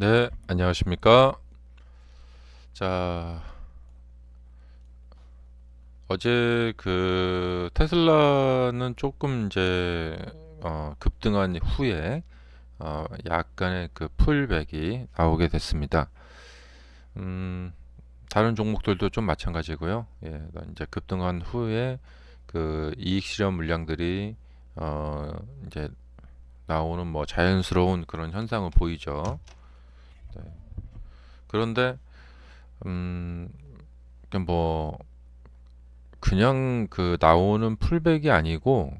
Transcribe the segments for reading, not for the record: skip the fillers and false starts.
네, 안녕하십니까? 자, 어제 그 테슬라는 조금 이제 급등한 후에 약간의 그 풀백이 나오게 됐습니다. 음, 다른 종목들도 좀 마찬가지고요. 예, 이제 급등한 후에 그 이익 실현 물량들이 어, 이제 나오는 뭐 자연스러운 그런 현상을 보이죠. 네. 그런데 음, 뭐 그냥 그 나오는 풀백이 아니고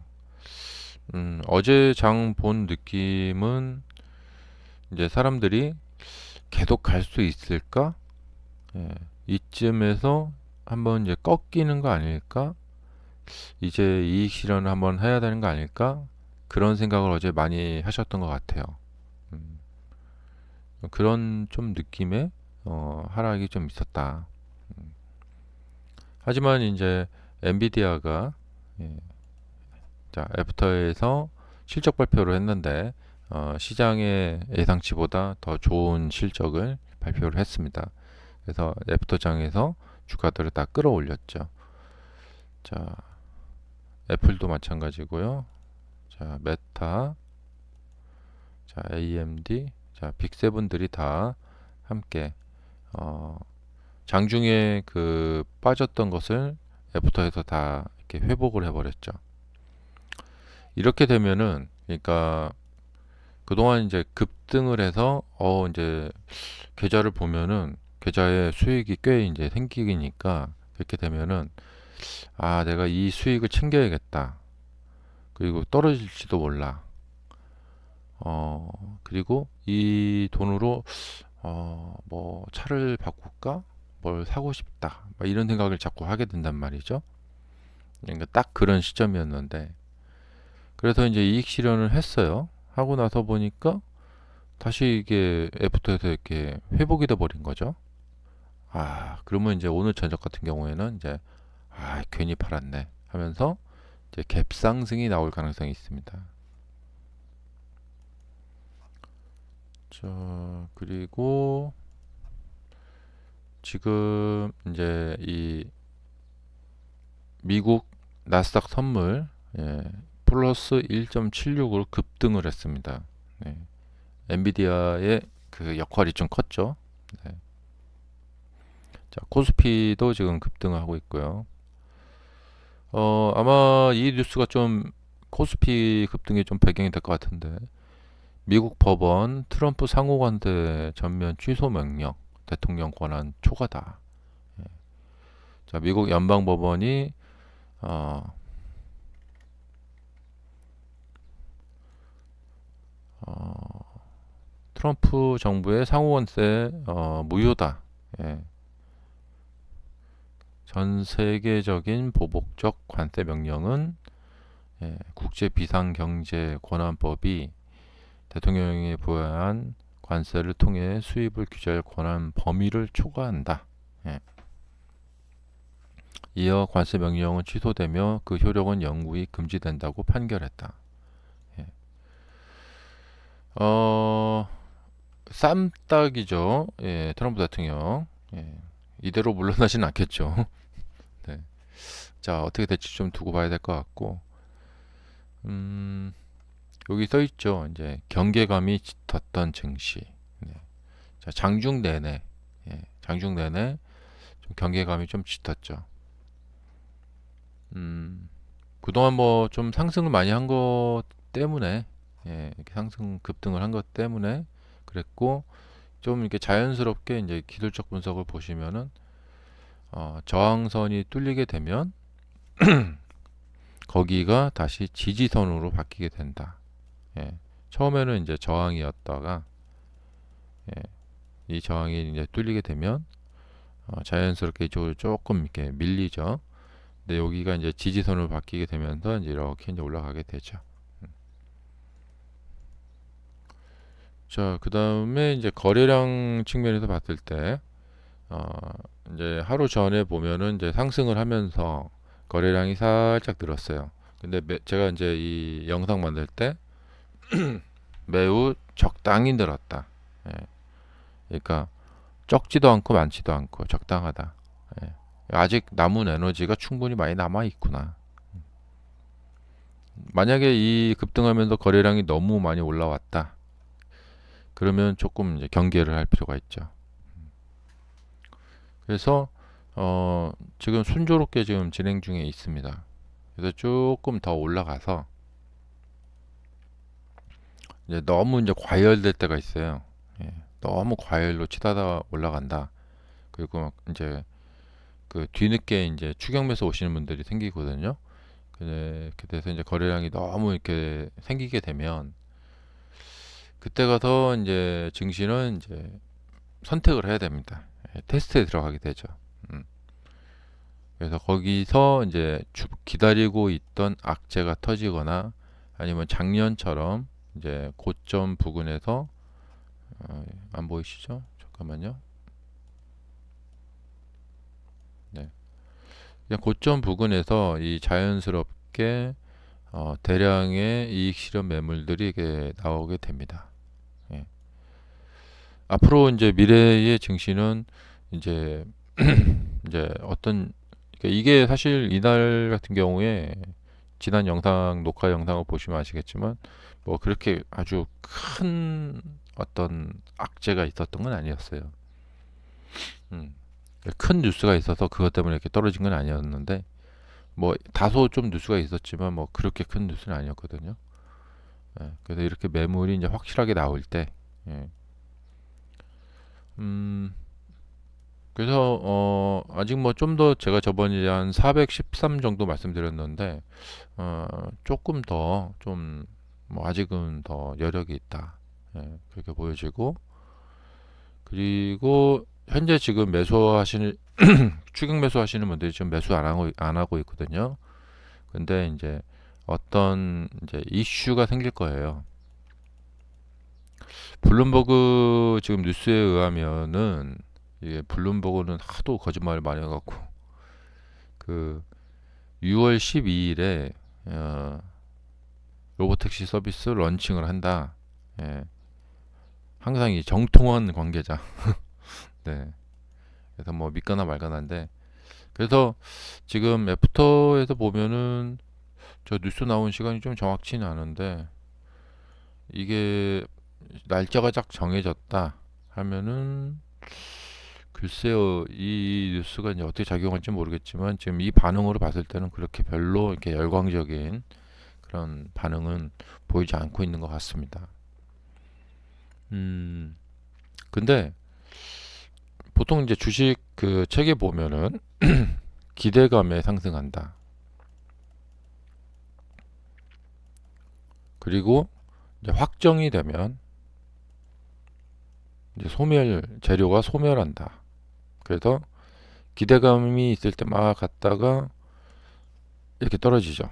어제 장 본 느낌은 이제 사람들이 계속 갈 수 있을까? 예, 이쯤에서 한번 이제 꺾이는 거 아닐까? 이제 이익 실현을 한번 해야 되는 거 아닐까? 그런 생각을 어제 많이 하셨던 것 같아요. 음, 그런 좀 느낌의 하락이 좀 있었다. 하지만 이제 엔비디아가 예, 자, 애프터에서 실적 발표를 했는데 시장의 예상치보다 더 좋은 실적을 발표를 했습니다. 그래서 애프터장에서 주가들을 다 끌어올렸죠. 자, 애플도 마찬가지고요. 자, 메타, 자, AMD, 자, 빅세븐들이 다 함께 어, 장중에 그 빠졌던 것을 애프터에서 다 이렇게 회복을 해버렸죠. 이렇게 되면은 그러니까 그동안 이제 급등을 해서 이제 계좌를 보면은 계좌에 수익이 꽤 이제 생기니까 그렇게 되면은 내가 이 수익을 챙겨야겠다. 그리고 떨어질지도 몰라. 그리고 이 돈으로 뭐 차를 바꿀까? 뭘 사고 싶다. 막 이런 생각을 자꾸 하게 된단 말이죠. 그러니까 딱 그런 시점이었는데 그래서 이제 이익 실현을 했어요. 하고 나서 보니까 다시 이게 애프터에서 이렇게 회복이 돼 버린 거죠. 그러면 이제 오늘 저녁 같은 경우에는 이제 괜히 팔았네 하면서 이제 갭상승이 나올 가능성이 있습니다. 자, 그리고 지금 이제 이 미국 나스닥 선물 플러스 1.76으로 급등을 했습니다. 네. 엔비디아의 그 역할이 좀 컸죠. 네. 자, 코스피도 지금 급등하고 있고요. 아마 이 뉴스가 좀 코스피 급등이 좀 배경이 될 것 같은데 미국 법원 트럼프 상호관대 전면 취소 명령 대통령 권한 초과다. 자, 미국 연방법원이 어, 어, 트럼프 정부의 상호관세 무효다. 예, 전 세계적인 보복적 관세 명령은 국제 비상경제 권한법이 대통령이 부여한 관세를 통해 수입을 규제할 권한 범위를 초과한다. 예. 이어 관세 명령은 취소되며 그 효력은 영구히 금지된다고 판결했다. 예. 어, 쌈딱이죠. 예, 트럼프 대통령. 예, 이대로 물러나진 않겠죠. 네. 자, 어떻게 될지 좀 두고 봐야 될 것 같고, 음, 여기 써 있죠. 이제 경계감이 짙었던 증시. 네. 자, 장중 내내, 장중 내내 좀 경계감이 좀 짙었죠. 음, 그동안 뭐 좀 상승을 많이 한 것 때문에, 이렇게 상승 급등을 한 것 때문에 그랬고, 좀 이렇게 자연스럽게 이제 기술적 분석을 보시면은 저항선이 뚫리게 되면 거기가 다시 지지선으로 바뀌게 된다. 예. 처음에는 이제 저항이었다가 예, 이 저항이 이제 뚫리게 되면 자연스럽게 이쪽으로 조금 이렇게 밀리죠. 근데 여기가 이제 지지선으로 바뀌게 되면서 이제 이렇게 이제 올라가게 되죠. 자, 그 다음에 이제 거래량 측면에서 봤을 때 어, 이제 하루 전에 보면은 이제 상승을 하면서 거래량이 살짝 늘었어요. 근데 제가 이제 이 영상 만들 때 매우 적당히 늘었다. 예. 그러니까 적지도 않고 많지도 않고 적당하다. 예. 아직 남은 에너지가 충분히 많이 남아 있구나. 만약에 이 급등하면서 거래량이 너무 많이 올라왔다. 그러면 조금 이제 경계를 할 필요가 있죠. 그래서 지금 순조롭게 지금 진행 중에 있습니다. 그래서 조금 더 올라가서 이제 너무 이제 과열될 때가 있어요. 예. 너무 과열로 치다가 올라간다. 그리고 이제 그 뒤늦게 이제 추격 매수 오시는 분들이 생기거든요. 그래서 이제 거래량이 너무 이렇게 생기게 되면 그때 가서 이제 증시는 이제 선택을 해야 됩니다. 예, 테스트에 들어가게 되죠. 음. 그래서 거기서 이제 기다리고 있던 악재가 터지거나 아니면 작년처럼 이제 고점 부근에서 안 보이시죠? 잠깐만요. 네. 그냥 고점 부근에서 이 자연스럽게 대량의 이익 실현 매물들이 이게 나오게 됩니다. 예. 앞으로 이제 미래의 증시는 이제 이제 어떤 그러니까 이게 사실 이날 같은 경우에 지난 영상 녹화 영상을 보시면 아시겠지만 뭐 그렇게 아주 큰 어떤 악재가 있었던 건 아니었어요. 음. 큰 뉴스가 있어서 그것 때문에 이렇게 떨어진 건 아니었는데 뭐 다소 좀 뉴스가 있었지만 뭐 그렇게 큰 뉴스는 아니었거든요. 예. 그래서 이렇게 매물이 이제 확실하게 나올 때 예. 음, 그래서 아직 뭐 좀 더 제가 저번에 한 413 정도 말씀드렸는데 조금 더 좀 뭐 아직은 더 여력이 있다. 예, 그렇게 보여지고 그리고 현재 지금 매수하시는 추격 매수하시는 분들이 지금 매수 안 하고 있거든요. 근데 이제 어떤 이제 이슈가 생길 거예요. 블룸버그 지금 뉴스에 의하면은 이게 블룸버그는 하도 거짓말을 많이 해갖고 그 6월 12일에 로보택시 서비스 런칭을 한다. 예, 항상 이 정통한 관계자. 네. 그래서 뭐 믿거나 말거나인데 그래서 지금 애프터에서 보면은 저 뉴스 나온 시간이 좀 정확치는 않은데 이게 날짜가 딱 정해졌다 하면은 글쎄요 이 뉴스가 이제 어떻게 작용할지 모르겠지만 지금 이 반응으로 봤을 때는 그렇게 별로 이렇게 열광적인 그런 반응은 보이지 않고 있는 것 같습니다. 음, 근데 보통 이제 주식 그 책에 보면은 기대감에 상승한다. 그리고 이제 확정이 되면 이제 재료가 소멸한다. 그래서 기대감이 있을 때 막 갔다가 이렇게 떨어지죠.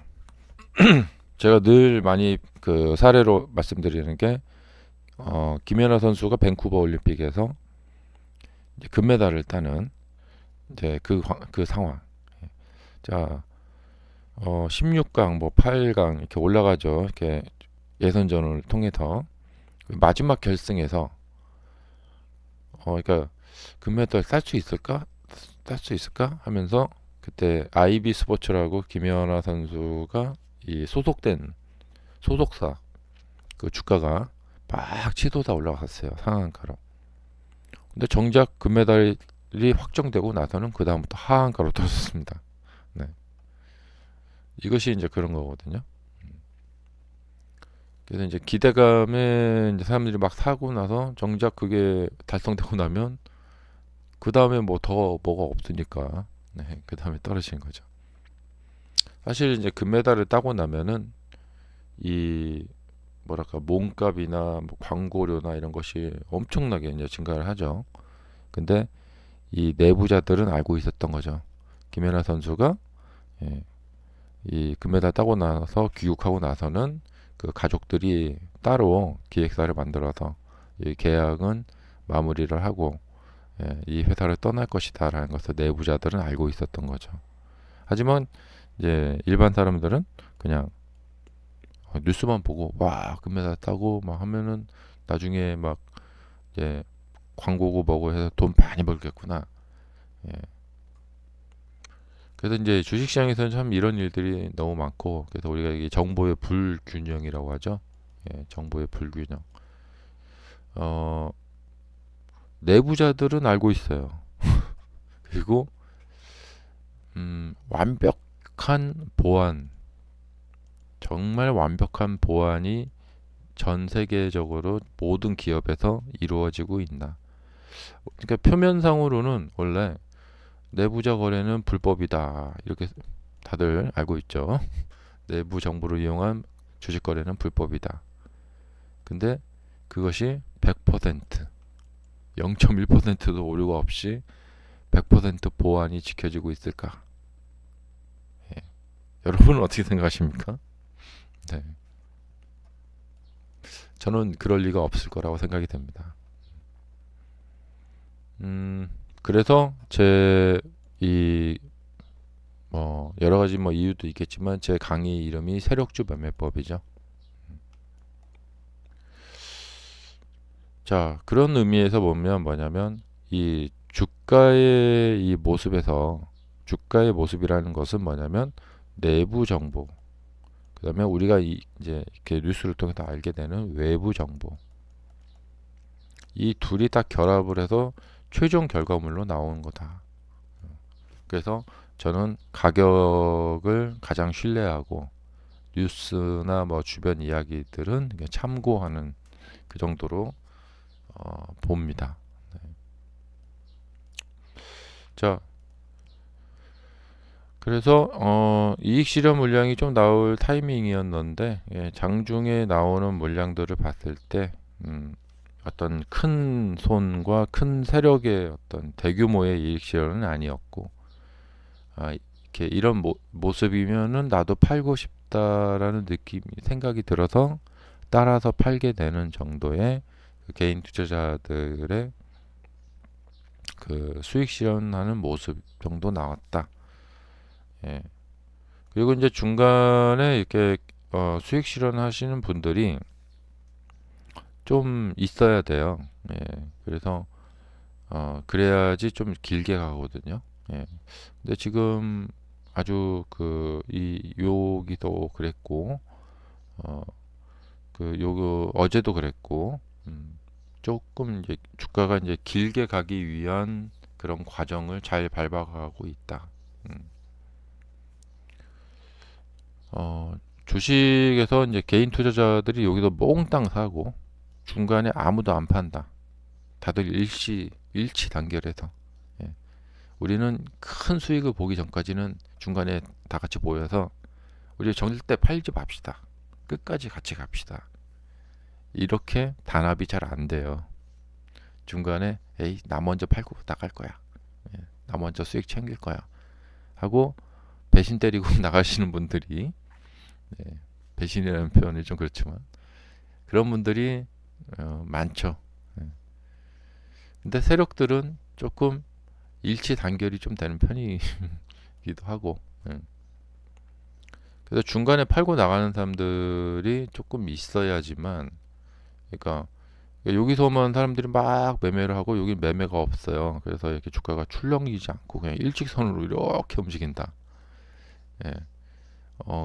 제가 늘 많이 그 사례로 말씀드리는 게 김연아 선수가 밴쿠버 올림픽에서 이제 금메달을 따는 이제 그 상황. 자, 16강, 뭐 8강 이렇게 올라가죠. 이렇게 예선전을 통해서 마지막 결승에서 그러니까 금메달 딸 수 있을까? 딸 수 있을까? 하면서 그때 아이비 스포츠라고 김연아 선수가 이 소속사 그 주가가 막 치솟아 올라갔어요. 상한가로. 근데 정작 금메달이 확정되고 나서는 그 다음부터 하한가로 떨어졌습니다. 네. 이것이 이제 그런 거거든요. 그래서 이제 기대감에 이제 사람들이 막 사고 나서 정작 그게 달성되고 나면 그 다음에 뭐 더 뭐가 없으니까 네, 그 다음에 떨어지는 거죠. 사실 이제 금메달을 따고 나면은 이 뭐랄까 몸값이나 뭐 광고료나 이런 것이 엄청나게 이제 증가를 하죠. 근데 이 내부자들은 알고 있었던 거죠. 김연아 선수가 예, 이 금메달 따고 나서 귀국하고 나서는 그 가족들이 따로 기획사를 만들어서 이 계약은 마무리를 하고 이 회사를 떠날 것이다라는 것을 내부자들은 알고 있었던 거죠. 하지만 이제 일반 사람들은 그냥 뉴스만 보고 와 금메달 따고 막 하면은 나중에 막 이제 광고고 뭐고 해서 돈 많이 벌겠구나. 예. 그래서 이제 주식시장에서는 참 이런 일들이 너무 많고, 그래서 우리가 이게 정보의 불균형이라고 하죠. 예, 정보의 불균형. 어, 내부자들은 알고 있어요. 그리고 완벽한 보안, 정말 완벽한 보안이 전 세계적으로 모든 기업에서 이루어지고 있나? 그러니까 표면상으로는 원래 내부자 거래는 불법이다, 이렇게 다들 알고 있죠. 내부 정보를 이용한 주식 거래는 불법이다. 근데 그것이 100%, 0.1%도 오류가 없이 100% 보안이 지켜지고 있을까? 예. 여러분은 어떻게 생각하십니까? 네. 저는 그럴 리가 없을 거라고 생각이 됩니다. 그래서 제 이 뭐 여러 가지 뭐 이유도 있겠지만 제 강의 이름이 세력주 매매법이죠. 자, 그런 의미에서 보면 뭐냐면 이 주가의 이 모습에서, 주가의 모습이라는 것은 뭐냐면 내부 정보, 그다음에 우리가 이제 이렇게 뉴스를 통해서 알게 되는 외부 정보, 이 둘이 딱 결합을 해서 최종 결과물로 나오는 거다. 그래서 저는 가격을 가장 신뢰하고 뉴스나 뭐 주변 이야기들은 참고하는 그 정도로 봅니다. 자, 그래서 이익 실현 물량이 좀 나올 타이밍이었는데, 예, 장중에 나오는 물량들을 봤을 때 어떤 큰 손과 큰 세력의 어떤 대규모의 이익 실현은 아니었고, 이렇게 이런 모습이면은 나도 팔고 싶다라는 느낌, 생각이 들어서 따라서 팔게 되는 정도의 그 개인 투자자들의 그 수익 실현하는 모습 정도 나왔다. 예. 그리고 이제 중간에 이렇게 수익 실현하시는 분들이 좀 있어야 돼요. 예. 그래서 그래야지 좀 길게 가거든요. 예. 근데 지금 아주 그 이 여기도 그랬고, 어, 그 요거 어제도 그랬고, 조금 이제 주가가 이제 길게 가기 위한 그런 과정을 잘 밟아가고 있다. 음. 주식에서 이제 개인 투자자들이 여기서 몽땅 사고 중간에 아무도 안 판다. 다들 일치 단결해서. 예. 우리는 큰 수익을 보기 전까지는 중간에 다 같이 모여서 우리 정릴 때 팔지 맙시다. 끝까지 같이 갑시다. 이렇게 단합이 잘 안 돼요. 중간에 에이 나 먼저 팔고 나갈 거야. 예. 나 먼저 수익 챙길 거야. 하고 배신 때리고 나가시는 분들이, 네, 배신이라는 표현이 좀 그렇지만 그런 분들이 많죠. 예. 근데 세력들은 조금 일치 단결이 좀 되는 편이기도 하고, 예. 그래서 중간에 팔고 나가는 사람들이 조금 있어야지만, 그러니까 여기서만 사람들이 막 매매를 하고 여기 매매가 없어요. 그래서 이렇게 주가가 출렁이지 않고 그냥 일직선으로 이렇게 움직인다. 예.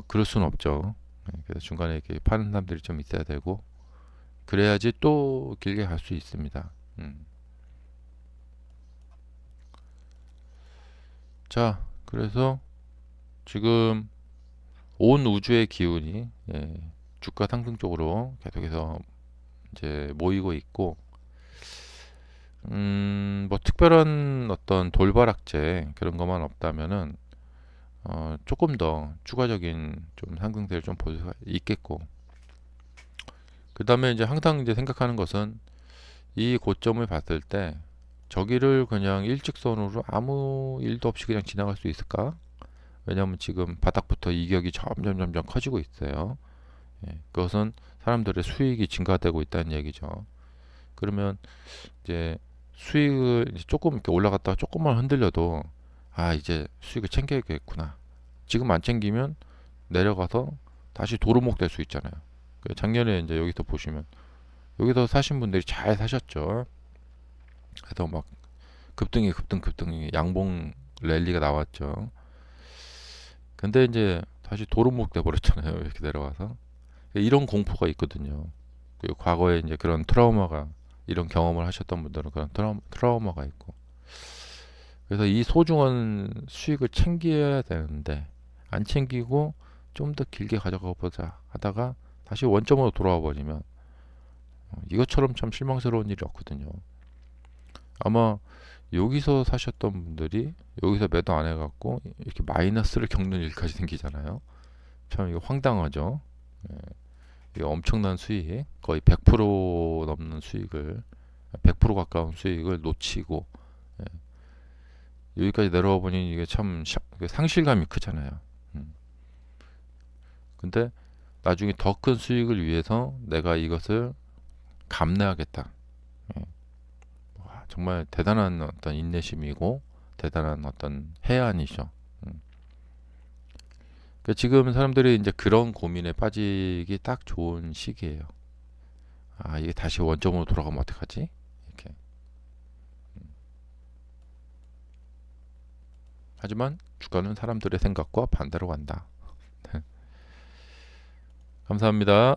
그럴 수는 없죠. 예. 그래서 중간에 이렇게 파는 사람들이 좀 있어야 되고, 그래야지 또 길게 갈 수 있습니다. 자, 그래서 지금 온 우주의 기운이, 예, 주가 상승 쪽으로 계속해서 이제 모이고 있고, 뭐 특별한 어떤 돌발악재 그런 것만 없다면은 조금 더 추가적인 좀 상승세를 좀 볼 수가 있겠고, 그 다음에 이제 항상 이제 생각하는 것은 이 고점을 봤을 때 저기를 그냥 일직선으로 아무 일도 없이 그냥 지나갈 수 있을까? 왜냐하면 지금 바닥부터 이격이 점점 커지고 있어요. 예, 그것은 사람들의 수익이 증가되고 있다는 얘기죠. 그러면 이제 수익을 이제 조금 이렇게 올라갔다가 조금만 흔들려도 이제 수익을 챙겨야겠구나. 지금 안 챙기면 내려가서 다시 도루묵 될 수 있잖아요. 작년에 이제 여기서 보시면 여기서 사신 분들이 잘 사셨죠. 그래서 막 급등이 양봉 랠리가 나왔죠. 근데 이제 다시 도루묵 돼 버렸잖아요. 이렇게 내려와서 이런 공포가 있거든요. 그리고 과거에 이제 그런 트라우마가 이런 경험을 하셨던 분들은 그런 트라우마가 있고 그래서 이 소중한 수익을 챙겨야 되는데 안 챙기고 좀 더 길게 가져가 보자 하다가 다시 원점으로 돌아와 버리면 이것처럼 참 실망스러운 일이 없거든요. 아마 여기서 사셨던 분들이 여기서 매도 안 해갖고 이렇게 마이너스를 겪는 일까지 생기잖아요. 참 이거 황당하죠. 예, 이거 엄청난 수익, 거의 100% 넘는 수익을 100% 가까운 수익을 놓치고 예, 여기까지 내려와 보니 이게 참 상실감이 크잖아요. 음. 근데 나중에 더 큰 수익을 위해서 내가 이것을 감내하겠다. 예. 와, 정말 대단한 어떤 인내심이고 대단한 어떤 해안이죠. 음. 그러니까 지금 사람들이 이제 그런 고민에 빠지기 딱 좋은 시기예요. 아, 이게 다시 원점으로 돌아가면 어떡하지? 이렇게. 하지만 주가는 사람들의 생각과 반대로 간다. 감사합니다.